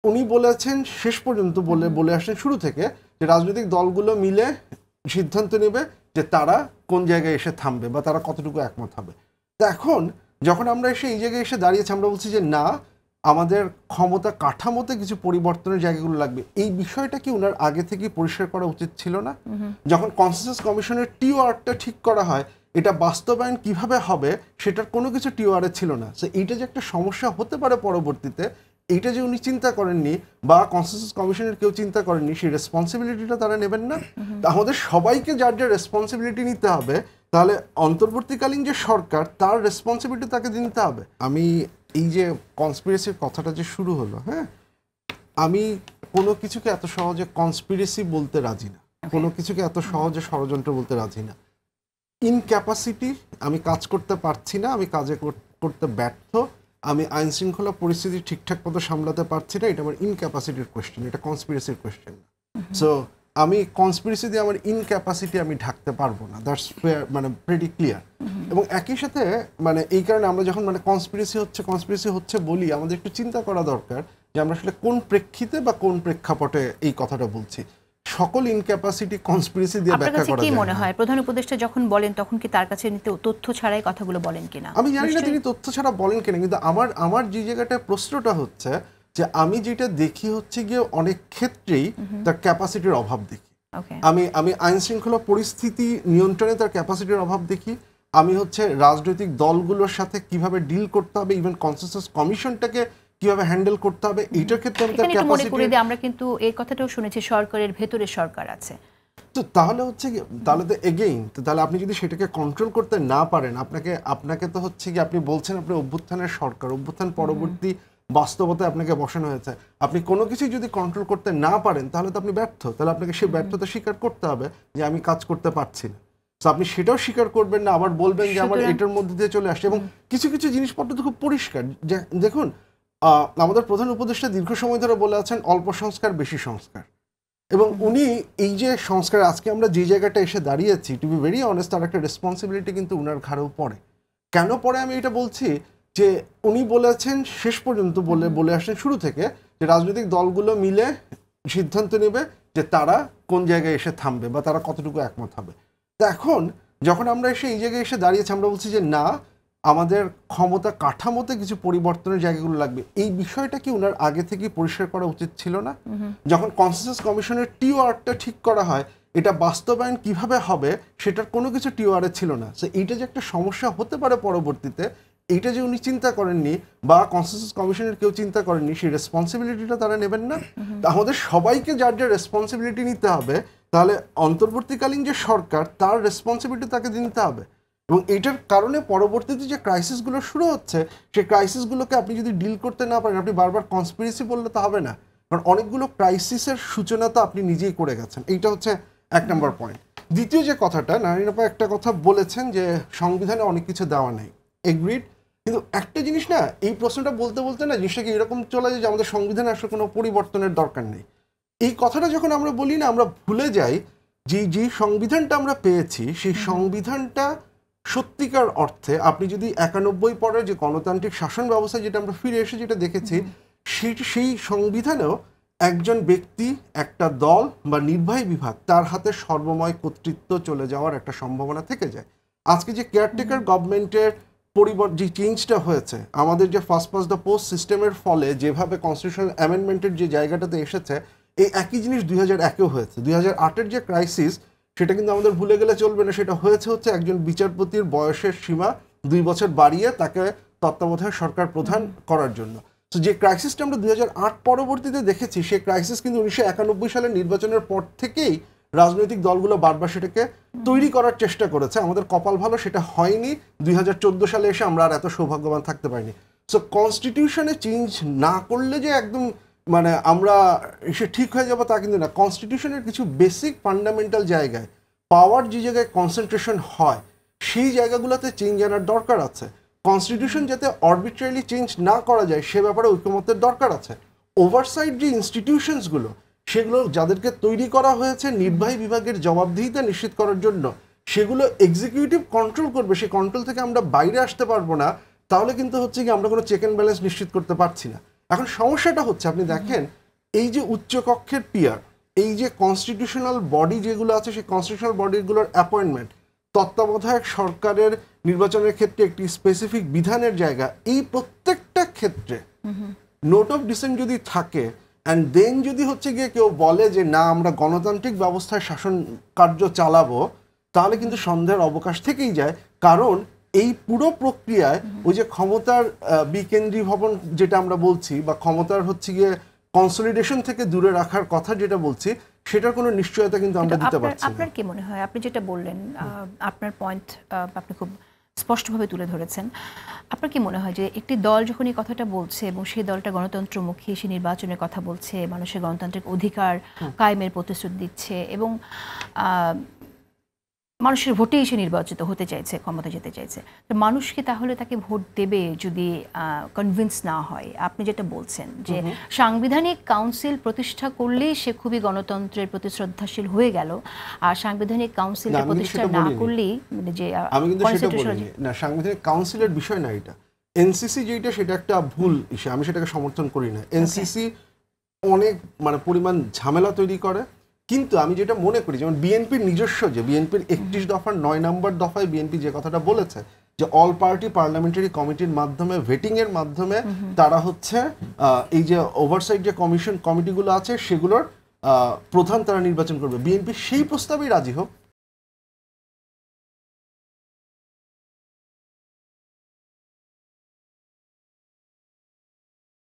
উনি বলেছেন শেষ পর্যন্ত বলে আসেন শুরু থেকে যে রাজনৈতিক দলগুলো মিলে সিদ্ধান্ত নেবে যে তারা কোন জায়গায় এসে থামবে বা তারা কতটুকু একমত হবে। তো এখন যখন আমরা এসে এই জায়গায় এসে দাঁড়িয়েছি, আমরা বলছি যে না, আমাদের ক্ষমতা কাঠামোতে কিছু পরিবর্তনের জায়গাগুলো লাগবে। এই বিষয়টা কি ওনার আগে থেকে পরিষ্কার করা উচিত ছিল না? যখন কনসেনসাস কমিশনের টিওআরটা ঠিক করা হয়, এটা বাস্তবায়ন কিভাবে হবে সেটার কোনো কিছু টিওআরে ছিল না। সো এইটা যে একটা সমস্যা হতে পারে পরবর্তীতে, এইটা যে উনি চিন্তা করেননি বা কনসেনসাস কমিশনের কেউ চিন্তা করেননি, সেই রেসপন্সিবিলিটিটা তারা নেবেন না। আমাদের সবাইকে যার যার রেসপন্সিবিলিটি নিতে হবে, তাহলে অন্তর্বর্তীকালীন যে সরকার তার রেসপন্সিবিলিটি তাকে নিতে হবে। আমি এই যে কনস্পিরেসির কথাটা যে শুরু হলো, হ্যাঁ, আমি কোনো কিছুকে এত সহজে কনস্পিরেসি বলতে রাজি না, কোনো কিছুকে এত সহজে ষড়যন্ত্র বলতে রাজি না। ইনক্যাপাসিটি, আমি কাজ করতে পারছি না, আমি কাজে করতে ব্যর্থ, আমি আইন শৃঙ্খলা পরিস্থিতি ঠিকঠাক মতো সামলাতে পারছি না, এটা আমার ইনক্যাপাসিটির কোয়েশ্চেন, এটা কনস্পিরেসির কোয়েশ্চেন না। সো আমি কনস্পিরেসি দিয়ে আমার ইনক্যাপাসিটি আমি ঢাকতে পারবো না, দ্যাটস মানে প্রিটি ক্লিয়ার। এবং একই সাথে মানে এই কারণে আমরা যখন মানে কনস্পিরেসি হচ্ছে বলি, আমাদের একটু চিন্তা করা দরকার যে আমরা আসলে কোন প্রেক্ষিতে বা কোন প্রেক্ষাপটে এই কথাটা বলছি। সকল ইনক্যাপাসিটি কনস্পিরেসি দিয়ে ব্যাখ্যা করা যায় না। কি মনে হয় প্রধান উপদেষ্টা যখন বলেন তখন কি তার কাছে তথ্য ছাড়াই কথাগুলো বলেন কিনা? আমি জানি না তিনি তথ্য ছাড়া বলেন কিনা, কিন্তু আমার যে জায়গাটায় প্রশ্নটা হচ্ছে যে আমি যেটা দেখি হচ্ছে গিয়ে অনেক ক্ষেত্রেই তার ক্যাপাসিটির অভাব দেখি। আমি আইন শৃঙ্খলা পরিস্থিতি নিয়ন্ত্রণে তার ক্যাপাসিটির অভাব দেখি। আমি হচ্ছে রাজনৈতিক দলগুলোর সাথে কিভাবে ডিল করতে হবে, ইভেন কনসেনসাস কমিশনটাকে কিভাবে হ্যান্ডেল করতে হবে, এইটার ক্ষেত্রে আমি তার ক্যাপাসিটি। আমরা কিন্তু এই কথাটাও শুনেছি সরকারের ভেতরে সরকার আছে, তো তাহলে হচ্ছে কি, তাহলে তো এগেইন, তাহলে আপনি যদি সেটাকে কন্ট্রোল করতে না পারেন, আপনাকে তো হচ্ছে কি, আপনি বলছেন আপনি অভ্যুত্থানের সরকার, অভ্যুত্থান পরবর্তী বাস্তবতায় আপনাকে বসানো হয়েছে, আপনি কোনো কিছুই যদি কন্ট্রোল করতে না পারেন তাহলে তো আপনি ব্যর্থ, তাহলে আপনাকে সেই ব্যর্থতা স্বীকার করতে হবে যে আমি কাজ করতে পারছি না। তো আপনি সেটাও স্বীকার করবেন না, আবার বলবেন যে আমার এটার মধ্যে দিয়ে চলে আসছে। এবং কিছু কিছু জিনিসপত্র তো খুব পরিষ্কার। দেখুন, আমাদের প্রধান উপদেষ্টা দীর্ঘ সময় ধরে বলে আছেন অল্প সংস্কার বেশি সংস্কার, এবং উনি এই যে সংস্কার, আজকে আমরা যে জায়গাটা এসে দাঁড়িয়েছি, টু বি ভেরি অনেস্ট, তার একটা রেসপন্সিবিলিটি কিন্তু উনার ঘাড়েও পড়ে। কেন পড়ে আমি এটা বলছি, যে উনি বলেছেন শেষ পর্যন্ত বলে আসেন শুরু থেকে যে রাজনৈতিক দলগুলো মিলে সিদ্ধান্ত নেবে যে তারা কোন জায়গায় এসে থামবে বা তারা কতটুকু একমত হবে। তো এখন যখন আমরা এসে এই জায়গায় এসে দাঁড়িয়েছি, আমরা বলছি যে না, আমাদের ক্ষমতা কাঠামোতে কিছু পরিবর্তনের জায়গাগুলো লাগবে। এই বিষয়টা কি ওনার আগে থেকে পরিষ্কার করা উচিত ছিল না? যখন কনসেনসাস কমিশনের টিওআরটা ঠিক করা হয়, এটা বাস্তবায়ন কিভাবে হবে সেটার কোনো কিছু টিওআরে ছিল না। সো এইটা যে একটা সমস্যা হতে পারে পরবর্তীতে, এইটা যে উনি চিন্তা করেননি বা কনসেনসাস কমিশনের কেউ চিন্তা করেননি, সেই রেসপন্সিবিলিটিটা তারা নেবেন না। আমাদের সবাইকে যার যার রেসপন্সিবিলিটি নিতে হবে, তাহলে অন্তর্বর্তীকালীন যে সরকার তার রেসপন্সিবিলিটি তাকে নিতে হবে। এবং এইটার কারণে পরবর্তীতে যে ক্রাইসিসগুলো শুরু হচ্ছে, সেই ক্রাইসিসগুলোকে আপনি যদি ডিল করতে না পারেন, আপনি বারবার কনস্পিরেসি বললে তো হবে না, কারণ অনেকগুলো ক্রাইসিসের সূচনা তো আপনি নিজেই করে গেছেন। এইটা হচ্ছে এক নম্বর পয়েন্ট। দ্বিতীয় যে কথাটা, নারায়ণ আপা একটা কথা বলেছেন যে সংবিধানে অনেক কিছু দেওয়া নেই, এগ্রিড। কিন্তু একটা জিনিস না, এই প্রশ্নটা বলতে বলতে না জিনিসটা কি এরকম চলে যায় যে আমাদের সংবিধানে আসলে কোনো পরিবর্তনের দরকার নেই। এই কথাটা যখন আমরা বলি না, আমরা ভুলে যাই যে সংবিধানটা আমরা পেয়েছি, সেই সংবিধানটা সত্যিকার অর্থে আপনি যদি 91 পরের যে গণতান্ত্রিক শাসন ব্যবস্থা যেটা আমরা ফিরে এসে যেটা দেখেছি, সেই সংবিধানেও একজন ব্যক্তি, একটা দল বা নির্বাহী বিভাগ, তার হাতে সর্বময় কর্তৃত্ব চলে যাওয়ার একটা সম্ভাবনা থেকে যায়। আজকে যে কেয়ারটেকার গভর্নমেন্টের যে চেঞ্জটা হয়েছে, আমাদের যে ফার্স্ট পাস্ট দ্য পোস্ট সিস্টেমের ফলে যেভাবে কনস্টিটিউশনাল অ্যামেন্ডমেন্টের যে জায়গাটাতে এসেছে, এই একই জিনিস 2001-এও হয়েছে। 2008-এর যে ক্রাইসিস, সেটা কিন্তু আমাদের ভুলে গেলে চলবে না। সেটা হচ্ছে একজন বিচারপতির বয়সের সীমা 2 বছর বাড়িয়ে তাকে তত্ত্বাবধায়ক সরকার প্রধান করার জন্য। তো যে ক্রাইসিসটা আমরা 2008 পরবর্তীতে দেখেছি, সেই ক্রাইসিস কিন্তু 1991 সালের নির্বাচনের পর থেকেই রাজনৈতিক দলগুলো বারবার সেটাকে তৈরি করার চেষ্টা করেছে। আমাদের কপাল ভালো, সেটা হয়নি। 2014 সালে এসে আমরা আর এত সৌভাগ্যবান থাকতে পারিনি। সো কনস্টিটিউশনে চেঞ্জ না করলে যে একদম মানে আমরা এসে ঠিক হয়ে যাবো তা কিন্তু না। কনস্টিটিউশনের কিছু বেসিক ফান্ডামেন্টাল জায়গায় পাওয়ার যে জায়গায় কনসেন্ট্রেশন হয়, সেই জায়গাগুলোতে চেঞ্জ আনার দরকার আছে। কনস্টিটিউশন যাতে আরবিট্রারিলি চেঞ্জ না করা যায় সে ব্যাপারে ঐকমত্যের দরকার আছে। ওভারসাইট যে ইনস্টিটিউশনসগুলো, সেগুলো যাদেরকে তৈরি করা হয়েছে নির্বাহী বিভাগের জবাবদিহিতা নিশ্চিত করার জন্য, সেগুলো এক্সিকিউটিভ কন্ট্রোল করবে। সেই কন্ট্রোল থেকে আমরা বাইরে আসতে পারবো না, তাহলে কিন্তু হচ্ছে কি আমরা কোনো চেক অ্যান্ড ব্যালেন্স নিশ্চিত করতে পারছি না। এখন সমস্যাটা হচ্ছে আপনি দেখেন এই যে উচ্চকক্ষের পিয়ার, এই যে কনস্টিটিউশনাল বডি যেগুলো আছে সেই কনস্টিটিউশনাল বডিগুলোর অ্যাপয়েন্টমেন্ট, তত্ত্বাবধায়ক সরকারের নির্বাচনের ক্ষেত্রে একটি স্পেসিফিক বিধানের জায়গা, এই প্রত্যেকটা ক্ষেত্রে নোট অফ ডিসেন্ট যদি থাকে অ্যান্ড দেন যদি হচ্ছে গিয়ে কেউ বলে যে না আমরা গণতান্ত্রিক ব্যবস্থায় শাসন কার্য চালাবো, তাহলে কিন্তু সন্দেহের অবকাশ থেকেই যায়। কারণ এই পুরো প্রক্রিয়ায় ওই যে ক্ষমতার বিকেন্দ্রীভবন যেটা আমরা বলছি, বা ক্ষমতার হচ্ছে গিয়ে কনসলিডেশন থেকে দূরে রাখার কথা যেটা বলছি, সেটার কোনো নিশ্চয়তা কিন্তু আমরা দিতে পারছি না। আপনার কি মনে হয়, আপনি যেটা বললেন, আপনার পয়েন্ট আপনি খুব স্পষ্টভাবে তুলে ধরেছেন, আপনার কি মনে হয় যে একটি দল যখন এই কথাটা বলছে এবং সেই দলটা গণতন্ত্রমুখী, সে নির্বাচনের কথা বলছে, মানুষের গণতান্ত্রিক অধিকার কায়েমের প্রতিশ্রুতি দিচ্ছে এবং মানুষের ভোটেই সে নির্বাচিত হতে চাইছে, ক্ষমতা যেতে চাইছে, তো মানুষ কি তাহলে তাকে ভোট দেবে যদি কনভিন্স না হয়? আপনি যেটা বলছেন যে সাংবিধানিক কাউন্সিল প্রতিষ্ঠা করলেই সে খুবই গণতন্ত্রের প্রতি শ্রদ্ধাশীল হয়ে গেল, আর সাংবিধানিক কাউন্সিলটা প্রতিষ্ঠা না করলেই যে আমি কিন্তু সেটা বলিনি না, সাংবিধানিক কাউন্সিলের বিষয় না এটা। এনসিসি যেটা সেটা একটা ভুল ইস্যু, আমি সেটাকে সমর্থন করি না। এনসিসি অনেক মানে পরিমাণ ঝামেলা তৈরি করে। কিন্তু আমি যেটা মনে করি, যেমন বিএনপির নিজস্ব, যে বিএনপির 31 দফার 9 নম্বর দফায় বিএনপি যে কথাটা বলেছে যে অল পার্টি পার্লামেন্টারি কমিটির মাধ্যমে, ভেটিং এর মাধ্যমে তারা হচ্ছে এই যে ওভারসাইট যে কমিটিগুলো আছে সেগুলোর প্রধান তারা নির্বাচন করবে। বিএনপি সেই প্রস্তাবেই রাজি হোক,